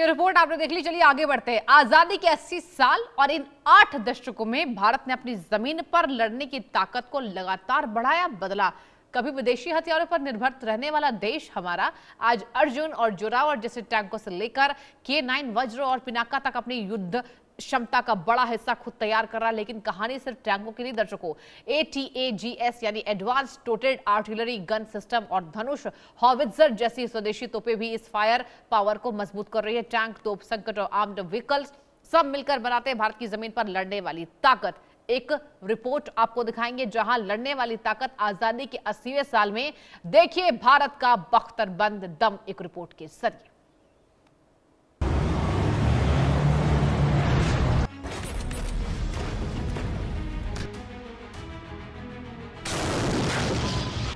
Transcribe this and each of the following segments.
ये रिपोर्ट आपने देख ली। चलिए आगे बढ़ते हैं। आजादी के 80 साल और इन 8 दशकों में भारत ने अपनी जमीन पर लड़ने की ताकत को लगातार बढ़ाया, बदला। कभी विदेशी हथियारों पर निर्भर रहने वाला देश हमारा आज अर्जुन और जोरावर जैसे टैंकों से लेकर K9 वज्र और पिनाका तक अपनी युद्ध क्षमता का बड़ा हिस्सा खुद तैयार कर रहा है। लेकिन कहानी सिर्फ टैंकों की नहीं दर्शकों। ATAGS यानी एडवांस टोटेड आर्टिलरी गन सिस्टम और धनुष हॉवित्जर जैसी स्वदेशी तोपें भी इस फायर पावर को मजबूत कर रही है। टैंक, तोप संकट और आर्म्ड व्हीकल्स सब मिलकर बनाते हैं भारत की जमीन पर लड़ने वाली ताकत। एक रिपोर्ट आपको दिखाएंगे जहां लड़ने वाली ताकत आजादी के 80वें साल में। देखिए भारत का बख्तरबंद दम एक रिपोर्ट के जरिए।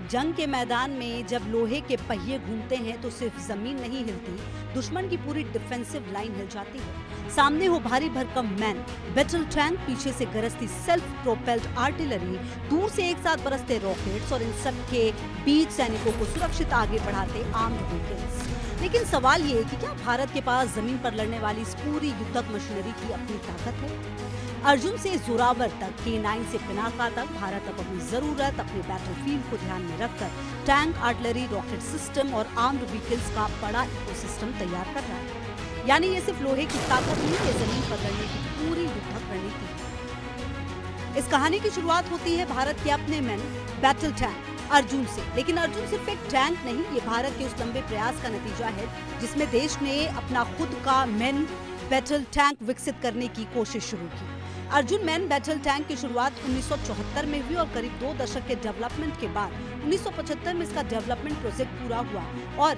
जंग के मैदान में जब लोहे के पहिए घूमते हैं तो सिर्फ जमीन नहीं हिलती, दुश्मन की पूरी डिफेंसिव लाइन हिल जाती है। सामने हो भारी भरकम मैन, बैटल टैंक, पीछे से गरजती सेल्फ प्रोपेल्ड आर्टिलरी, दूर से एक साथ बरसते रॉकेट्स और इन सब के बीच सैनिकों को सुरक्षित आगे बढ़ाते आर्म्ड व्हीकल्स। लेकिन सवाल ये है कि क्या भारत के पास जमीन पर लड़ने वाली इस पूरी युद्धक मशीनरी की अपनी ताकत है? अर्जुन से जोरावर तक, K9 से पिनाका तक भारत अब अपनी जरूरत, अपने बैटलफील्ड को ध्यान में रखकर टैंक, आर्टिलरी, रॉकेट सिस्टम और आर्म्ड व्हीकल्स का बड़ा इकोसिस्टम तैयार कर रहा है। यानी ये सिर्फ लोहे की ताकत नहीं है, जमीन पर लड़ने की पूरी युद्धक रणनीति है। इस कहानी की शुरुआत होती है भारत के अपने मैन बैटल टैंक अर्जुन से। लेकिन अर्जुन सिर्फ एक टैंक नहीं, ये भारत के उस लंबे प्रयास का नतीजा है जिसमें देश ने अपना खुद का मैन बैटल टैंक विकसित करने की कोशिश शुरू की। अर्जुन मैन बैटल टैंक की शुरुआत 1974 में हुई और करीब 2 दशक के डेवलपमेंट के बाद 1975 में इसका डेवलपमेंट प्रोजेक्ट पूरा हुआ और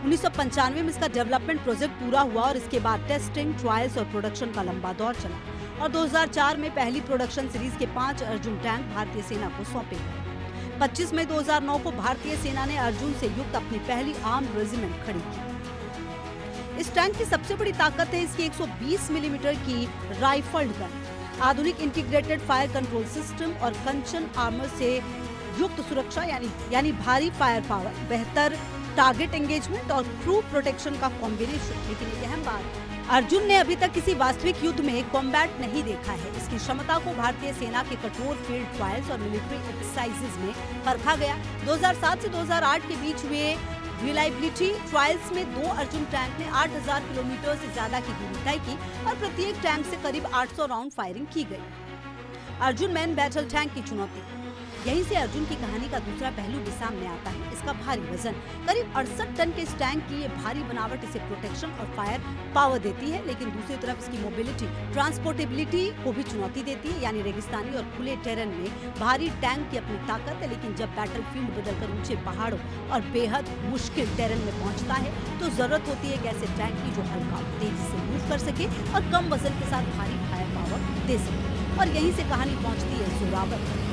1995 में इसका डेवलपमेंट प्रोजेक्ट पूरा हुआ और इसके बाद टेस्टिंग, ट्रायल्स और प्रोडक्शन का लंबा दौर चला और 2004 में पहली प्रोडक्शन सीरीज के 5 अर्जुन टैंक भारतीय सेना को सौंपे गए। 25 मई 2009 को भारतीय सेना ने अर्जुन से युक्त अपनी पहली आर्म्ड रेजिमेंट खड़ी की। इस टैंक की सबसे बड़ी ताकत है इसकी 120 मिलीमीटर की राइफल्ड गन, आधुनिक इंटीग्रेटेड फायर कंट्रोल सिस्टम और कंचन आर्मर से युक्त सुरक्षा यानी भारी फायर पावर, बेहतर टारगेट एंगेजमेंट और क्रू प्रोटेक्शन का कॉम्बिनेशन। लेकिन एक अहम बात, अर्जुन ने अभी तक किसी वास्तविक युद्ध में कॉम्बैट नहीं देखा है। इसकी क्षमता को भारतीय सेना के कठोर फील्ड ट्रायल्स और मिलिट्री एक्सरसाइजेज में परखा गया। 2007 से 2008 के बीच हुए रिलायबिलिटी ट्रायल्स में 2 अर्जुन टैंक ने 8000 किलोमीटर से ज्यादा की दूरी तय की और प्रत्येक टैंक से करीब 800 राउंड फायरिंग की गई। अर्जुन मैन बैटल टैंक की चुनौती, यहीं से अर्जुन की कहानी का दूसरा पहलू भी सामने आता है। इसका भारी वजन, करीब 68 टन के इस टैंक की ये भारी बनावट इसे प्रोटेक्शन और फायर पावर देती है, लेकिन दूसरी तरफ इसकी मोबिलिटी, ट्रांसपोर्टेबिलिटी को भी चुनौती देती है। यानी रेगिस्तानी और खुले टेरेन में भारी टैंक की अपनी ताकत है, लेकिन जब बैटलफील्ड बदलकर ऊंचे पहाड़ों और बेहद मुश्किल टेरेन में पहुंचता है तो जरूरत होती है एक ऐसे टैंक की जो हल्का, तेजी से मूव कर सके और कम वजन के साथ भारी फायर पावर दे सके। और यहीं से कहानी पहुंचती है जोरावर।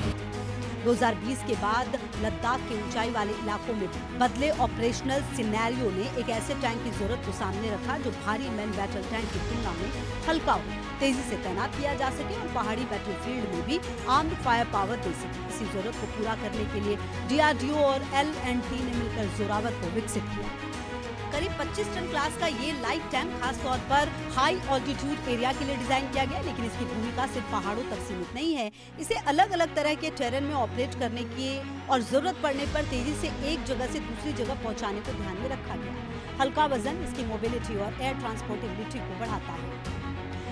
2020 के बाद लद्दाख के ऊंचाई वाले इलाकों में बदले ऑपरेशनल सिनेरियो ने एक ऐसे टैंक की जरूरत को सामने रखा जो भारी मैन बैटल टैंक की तुलना में हल्का हो, तेजी से तैनात किया जा सके और पहाड़ी बैटलफील्ड में भी आर्म्ड फायर पावर दे सके। इसी जरूरत को पूरा करने के लिए DRDO और L&T ने मिलकर जोरावर को विकसित किया। करीब 25 टन क्लास का ये लाइट टैंक खास तौर पर हाई ऑल्टीट्यूड एरिया के लिए डिजाइन किया गया, लेकिन इसकी भूमिका सिर्फ पहाड़ों तक सीमित नहीं है। इसे अलग अलग तरह के टेरेन में ऑपरेट करने की और जरूरत पड़ने पर तेजी से एक जगह से दूसरी जगह पहुंचाने को ध्यान में रखा गया। हल्का वजन इसकी मोबिलिटी और एयर ट्रांसपोर्टेबिलिटी को बढ़ाता है,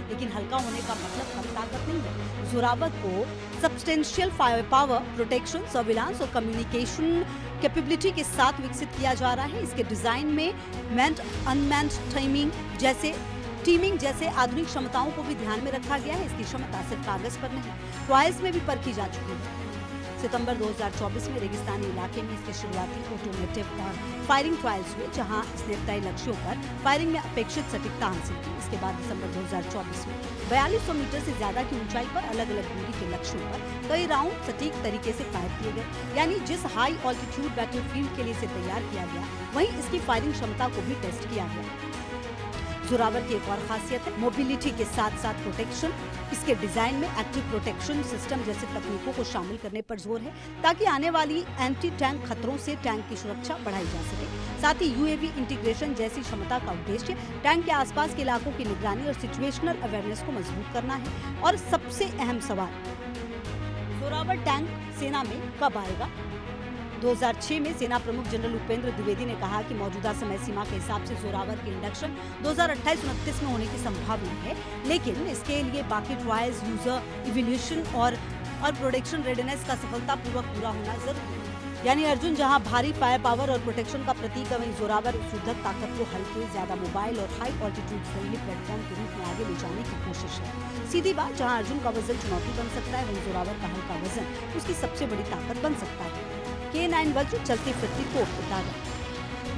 लेकिन हल्का होने का मतलब कम ताकत नहीं है। जोरावर को substantial fire power, protection, surveillance और कम्युनिकेशन कैपेबिलिटी के साथ विकसित किया जा रहा है। इसके डिजाइन में मैन्ड अनमैन्ड टीमिंग जैसे आधुनिक क्षमताओं को भी ध्यान में रखा गया है। इसकी क्षमता सिर्फ कागज पर नहीं, ट्रायल्स में भी परखी जा चुकी है। सितंबर 2024 में रेगिस्तानी इलाके में इसके शुरुआती ऑटोमेटिव और फायरिंग ट्रायल्स हुए, जहां इसने तय लक्ष्यों पर फायरिंग में अपेक्षित सटीकता हासिल की। इसके बाद दिसंबर 2024 में 4200 मीटर से ज्यादा की ऊंचाई पर अलग अलग दूरी के लक्ष्यों पर कई राउंड सटीक तरीके से फायर किए गए। यानी जिस हाई ऑल्टीट्यूड बैटलफील्ड के लिए इसे तैयार किया गया, वहीं इसकी फायरिंग क्षमता को भी टेस्ट किया गया। जोरावर की एक और खासियत है मोबिलिटी के साथ साथ प्रोटेक्शन। इसके डिजाइन में एक्टिव प्रोटेक्शन सिस्टम जैसे तकनीकों को शामिल करने पर जोर है ताकि आने वाली एंटी टैंक खतरों से टैंक की सुरक्षा बढ़ाई जा सके। साथ ही यूएवी इंटीग्रेशन जैसी क्षमता का उद्देश्य टैंक के आसपास के इलाकों की निगरानी और सिचुएशनल अवेयरनेस को मजबूत करना है। और सबसे अहम सवाल, जोरावर टैंक सेना में कब आएगा? 2006 में सेना प्रमुख जनरल उपेंद्र द्विवेदी ने कहा कि मौजूदा समय सीमा के हिसाब से जोरावर के इंडक्शन 2028-29 में होने की संभावना है, लेकिन इसके लिए बाकी ट्रायल्स, यूजर इवोल्यूशन और प्रोडक्शन रेडीनेस का सफलतापूर्वक पूरा होना जरूरी है। यानी अर्जुन जहां भारी फायर पावर और प्रोटेक्शन का प्रतीक है, वहीं जोरावर युद्धक ताकत को हल्के, ज्यादा मोबाइल और हाई ऑल्टीट्यूड फ्रेंडली प्लेटफॉर्म के रूप में आगे ले जाने की कोशिश है। सीधी बात, जहां अर्जुन का वजन चुनौती बन सकता है, वहीं जोरावर का हल्का वजन उसकी सबसे बड़ी ताकत बन सकता है। K9 वज्र चलती फिरती तोप उतारा,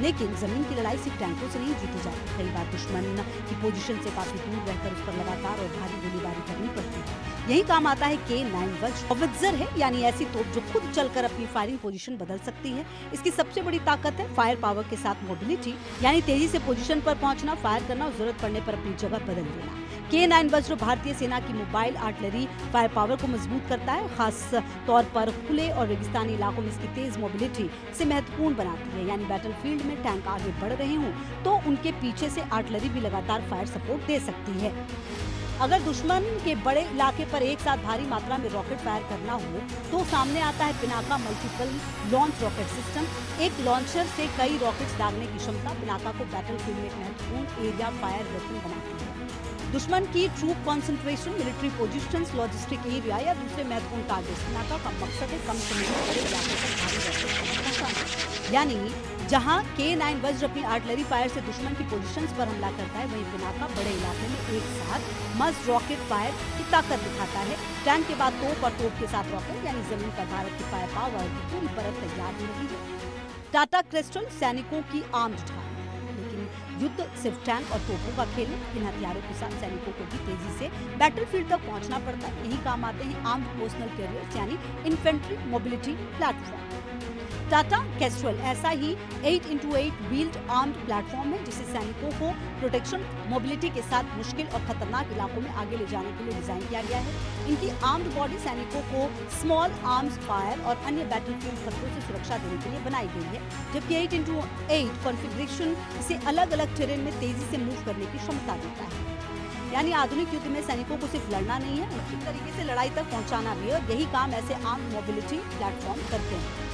लेकिन जमीन की लड़ाई सिर्फ टैंकों से नहीं जीती जाती। कई बार दुश्मन की पोजीशन से काफी दूर रहकर उस पर लगातार और भारी गोलीबारी करनी पड़ती है। यही काम आता है K9 वज्र है, यानी ऐसी तोप जो खुद चलकर अपनी फायरिंग पोजीशन बदल सकती है। इसकी सबसे बड़ी ताकत है फायर पावर के साथ मोबिलिटी, यानी तेजी से पोजीशन पर पहुंचना, फायर करना और जरूरत पड़ने पर अपनी जगह बदल लेना। K9 वज्र भारतीय सेना की मोबाइल आर्टिलरी फायर पावर को मजबूत करता है, खास तौर पर खुले और रेगिस्तानी इलाकों में इसकी तेज मोबिलिटी से महत्वपूर्ण बनाती है। यानी बैटलफील्ड में टैंक आगे बढ़ रहे हों तो उनके पीछे से आर्टिलरी भी लगातार फायर सपोर्ट दे सकती है। अगर दुश्मन के बड़े इलाके पर एक साथ भारी मात्रा में रॉकेट फायर करना हो तो सामने आता है Pinaka multiple launch rocket system. एक लॉन्चर से कई रॉकेट्स दागने की क्षमता पिनाका को बैटलफील्ड में एक महत्वपूर्ण एरिया फायर वेपन बनाती है। दुश्मन की troop concentration, military positions, logistic area या दूसरे महत्वपूर्ण टारगेट्स, पिनाका का मकसद है कम समय में बड़े इलाके पर भारी रॉकेट पहुंचाना। यानी जहां K9 वज्र अपनी आर्टिलरी फायर से दुश्मन की पोजीशंस पर हमला करता है, वहीं पिनाका बड़े इलाके में एक साथ मस्त रॉकेट फायर की ताकत दिखाता है। टैंक के बाद तोप और तोप के साथ रॉकेट, यानी जमीन पर भारत की फायर पावर की पूरी परत तैयार हो रही है। टाटा क्रिस्टल सैनिकों की आर्म्ड ढाल, लेकिन युद्ध सिर्फ टैंक और तोपों का खेल है। इन हथियारों के साथ सैनिकों को भी तेजी से बैटलफील्ड तक पहुंचना पड़ता है। यही काम आते हैं आर्म्ड पर्सनल कैरियर्स, यानी infantry mobility platform. Tata Castrol ऐसा ही 8x8 व्हील्ड आर्म्ड प्लेटफॉर्म है, जिसे सैनिकों को प्रोटेक्शन, मोबिलिटी के साथ मुश्किल और खतरनाक इलाकों में आगे ले जाने के लिए डिजाइन किया गया है। इनकी आर्म्ड बॉडी सैनिकों को स्मॉल आर्म्स फायर और अन्य बैटलफील्ड खतरों से सुरक्षा देने के लिए बनाई गई है, जबकि 8x8 कॉन्फ़िगरेशन इसे अलग अलग टेरेन में तेजी से मूव करने की क्षमता देता है। यानी आधुनिक युद्ध में सैनिकों को सिर्फ लड़ना नहीं है, उचित तरीके से लड़ाई तक पहुंचाना भी है, और यही काम ऐसे आर्म्ड मोबिलिटी प्लेटफॉर्म करते हैं।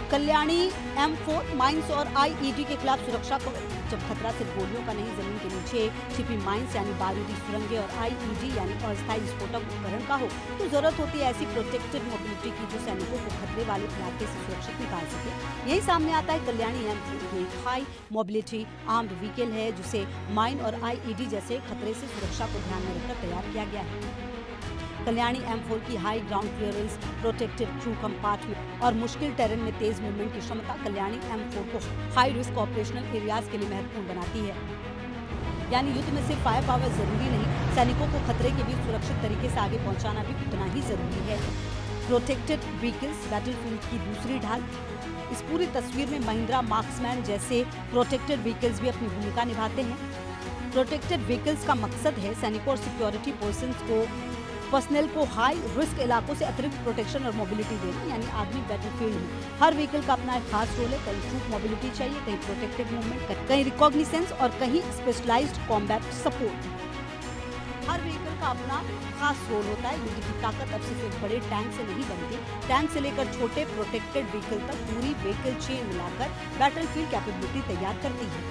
कल्याणी M4 माइंस और IED के खिलाफ सुरक्षा को, जब खतरा सिर्फ गोलियों का नहीं, जमीन के नीचे छिपी माइंस यानी बारूदी सुरंगें और IED यानी अस्थायी विस्फोटक उपकरण का हो, तो जरूरत होती है ऐसी प्रोटेक्टेड मोबिलिटी की जो सैनिकों को खतरे वाले इलाके से सुरक्षित निकाल सके। यही सामने आता है कल्याणी M4, ये एक हाई मोबिलिटी आर्म्ड व्हीकल है जिसे माइन और IED जैसे खतरे से सुरक्षा को ध्यान में रखकर तैयार किया गया है। कल्याणी M4 की high ground clearance, protected crew compartment और मुश्किल टेरेन में तेज मूवमेंट की क्षमता कल्याणी M4 को हाई रिस्क ऑपरेशनल एरियाज के लिए महत्वपूर्ण बनाती है। यानी युद्ध में सिर्फ फायर पावर जरूरी नहीं, सैनिकों को खतरे के बीच सुरक्षित तरीके से आगे पहुंचाना भी उतना ही जरूरी है। प्रोटेक्टेड व्हीकल्स बैटलफील्ड की दूसरी ढाल। इस पूरी तस्वीर में महिंद्रा मार्क्समैन जैसे प्रोटेक्टेड व्हीकल्स भी अपनी भूमिका निभाते हैं। प्रोटेक्टेड व्हीकल्स का मकसद है सैनिकों और सिक्योरिटी पर्सनल को हाई रिस्क इलाकों से अतिरिक्त प्रोटेक्शन और मोबिलिटी देना। यानी आधुनिक बैटलफील्ड में हर व्हीकल का अपना एक खास रोल है, कहीं ट्रूप मोबिलिटी चाहिए, कहीं प्रोटेक्टेड मूवमेंट, कहीं रिकॉग्निसेंस और कहीं स्पेशलाइज्ड कॉम्बैट सपोर्ट। हर व्हीकल का अपना खास रोल होता है। युद्ध की ताकत अब सिर्फ एक बड़े टैंक से नहीं बनती, टैंक से लेकर छोटे प्रोटेक्टेड व्हीकल तक पूरी व्हीकल चेन मिलाकर बैटलफील्ड कैपेबिलिटी तैयार करती है।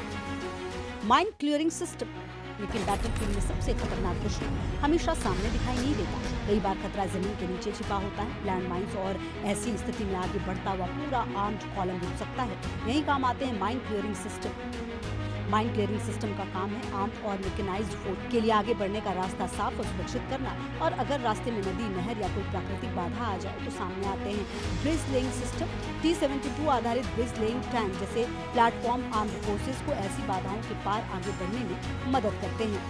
माइन क्लियरिंग सिस्टम, लेकिन बैटलफील्ड में सबसे खतरनाक दुश्मन हमेशा सामने दिखाई नहीं देता। कई बार खतरा जमीन के नीचे छिपा होता है, लैंड माइंस, और ऐसी स्थिति में आगे बढ़ता हुआ पूरा आर्म्ड कॉलम रुक सकता है। यही काम आते हैं mine clearing system. Mine clearing system का काम है आर्म्ड और मैकेनाइज्ड फोर्स के लिए आगे बढ़ने का रास्ता साफ और सुरक्षित करना, और अगर रास्ते में नदी, नहर या कोई प्राकृतिक बाधा आ जाए तो सामने आते हैं ब्रिज लेइंग सिस्टम। T-72 आधारित ब्रिज लेइंग टैंक जैसे प्लेटफॉर्म आर्म्ड फोर्सेस को ऐसी बाधाओं के पार आगे बढ़ने में मदद करते हैं।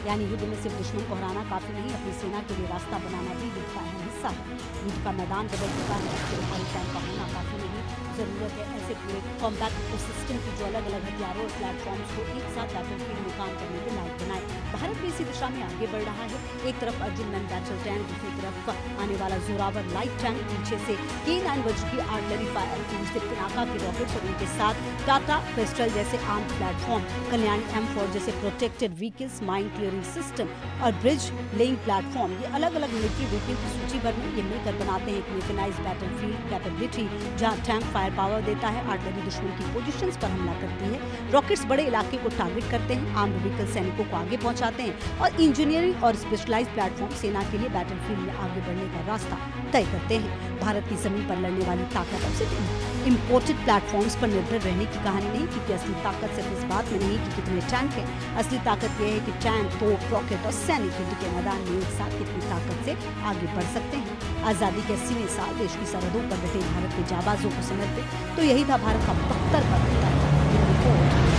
यानी युद्ध में सिर्फ दुश्मन को हराना काफी नहीं, अपनी सेना के लिए रास्ता बनाना भी युद्ध का अहम हिस्सा है। युद्ध का मैदान बदल चुका है, सिर्फ भारी टैंक का होना काफी नहीं, जरूरत है ऐसे पूरे कॉम्बैट इकोसिस्टम की जो अलग अलग हथियारों और प्लेटफॉर्म्स को एक साथ बैटलफील्ड में काम करने के लायक बनाए। भारत भी इसी दिशा में आगे बढ़ रहा है। एक तरफ अर्जुन मैन बैटल टैंक, दूसरी तरफ आने वाला जोरावर लाइट टैंक, पीछे से K9 वज्र की आर्टिलरी फायर, से पिनाका के रॉकेट्स और उनके साथ टाटा पिस्टल जैसे आर्म प्लेटफॉर्म, कल्याणी M4 जैसे protected vehicles, mine clearing system और ब्रिज लेइंग प्लेटफॉर्म। ये अलग अलग मिलिट्री व्हीकल की सूची भर में ये मिलकर बनाते हैं एक मैकेनाइज्ड बैटलफील्ड कैपेबिलिटी, जहां टैंक फायर पावर देता है, आर्टिलरी दुश्मन की पोजीशंस पर हमला करती है, रॉकेट्स बड़े इलाके को टारगेट करते हैं, आर्म्ड व्हीकल सैनिकों को आगे पहुंचाते हैं और इंजीनियरिंग और स्पेशलाइज्ड प्लेटफॉर्म सेना के लिए बैटलफील्ड में आगे बढ़ने का रास्ता तय करते हैं। भारत की जमीन पर लड़ने वाली ताकत अब सिर्फ इम्पोर्टेड प्लेटफॉर्म्स पर निर्भर रहने की कहानी नहीं, क्योंकि असली ताकत सिर्फ इस बात में नहीं कि कितने टैंक हैं। असली ताकत यह है कि टैंक, तोप, रॉकेट और सैनिक युद्ध के मैदान में एक साथ कितनी ताकत से आगे बढ़ सकते हैं। आजादी के 80वें साल देश की सरहदों पर डटे भारत के जाबाजों को समर्पित तो यही था भारत का 72वां रिपॉर्ट।